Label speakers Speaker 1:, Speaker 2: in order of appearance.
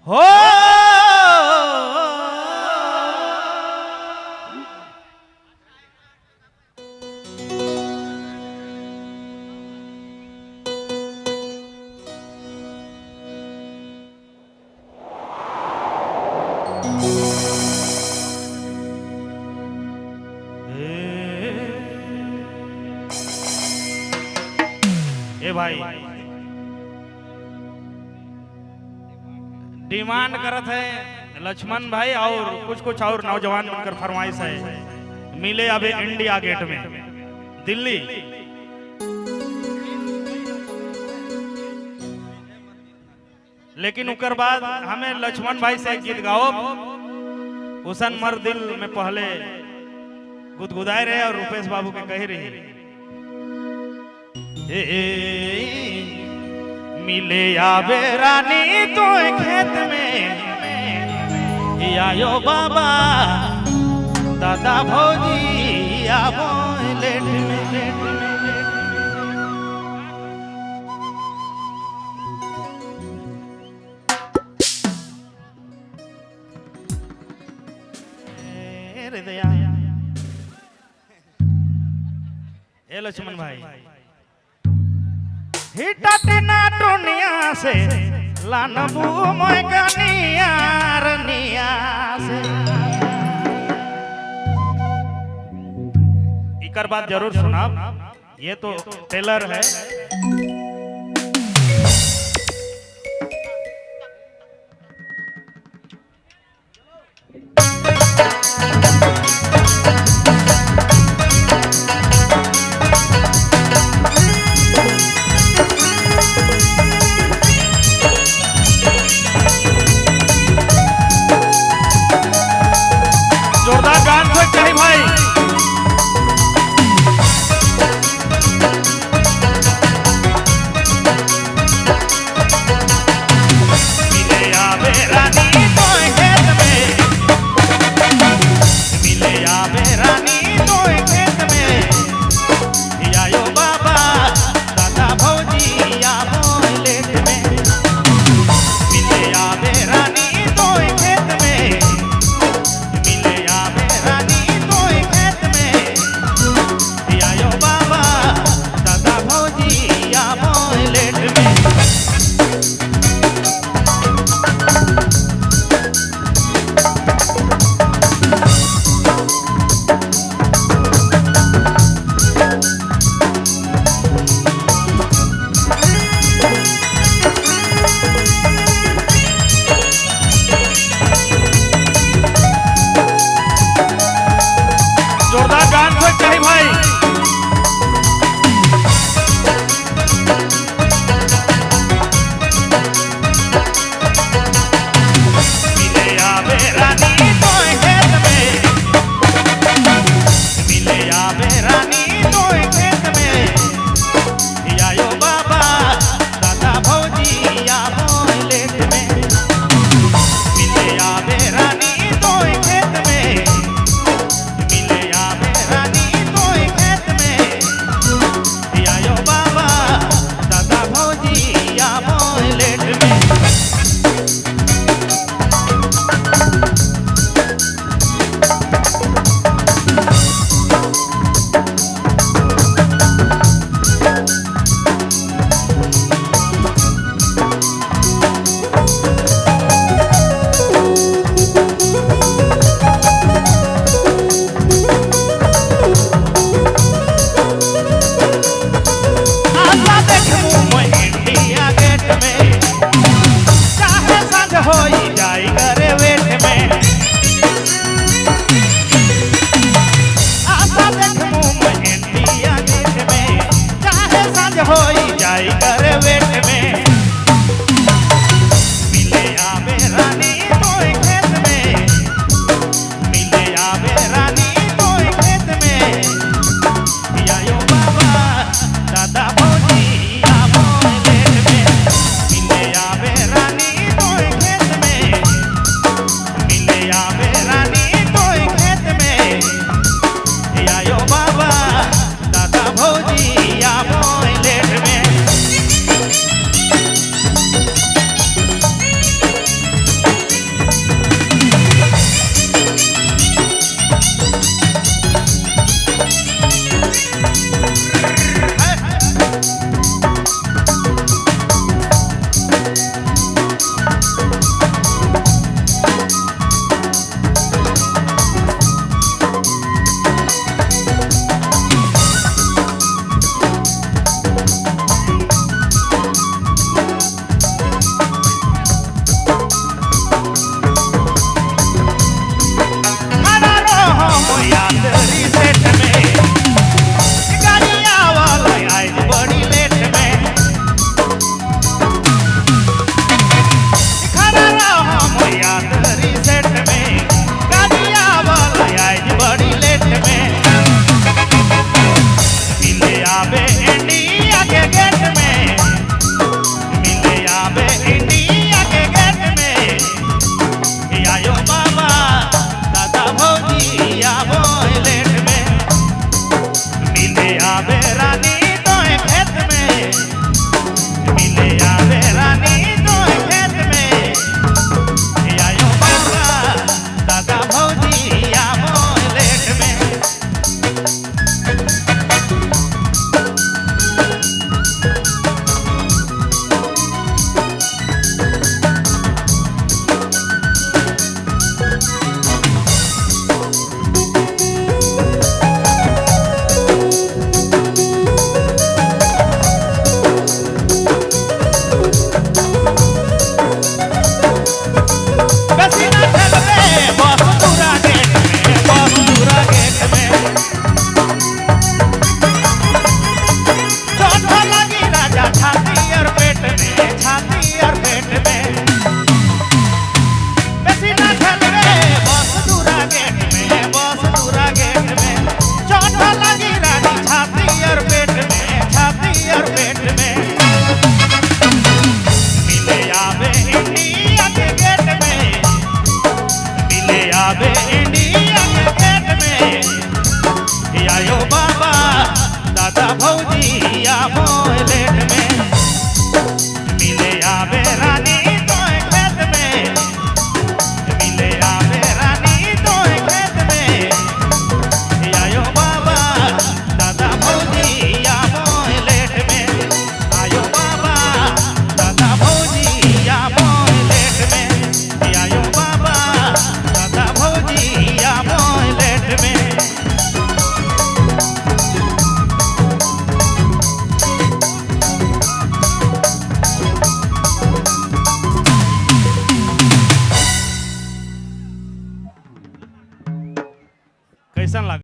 Speaker 1: हो ए भाई डिमांड करत है लक्ष्मण भाई और कुछ और नौजवान बनकर फरमाइश है मिले अबे इंडिया गेट में दिल्ली। लेकिन उकर बाद हमें लक्ष्मण भाई से गीत गाओ हुसन मर दिल में पहले गुदगुदाए रहे और रुपेश बाबू के कह रही मिले आवे रानी तो खेत में आयो बाबा दादा भौजी आवो लेट में दया हे लक्ष्मण भाई हिटना टोनिया से लानबू मोगनिया रनिया से इकर बात जरूर सुना ये तो टेलर है। जोरदार गान से चाहिए भाई। मिले आवे रानी तो खेत में मिले आवे रानी तो खेत में आयो बाबा दादा भौजी आवो लेट में मिले आवे रानी तो खेत में जोरदार गान से चाहिए भाई। मिले आवे रानी तो खेत में मिले आवे रानी तो खेत में आयो बाबा दादा भौजी आवो लेट में मिले आवे रानी तो खेत में आयो बाबा दादा भौजी आवो लेट में कैसन लगा?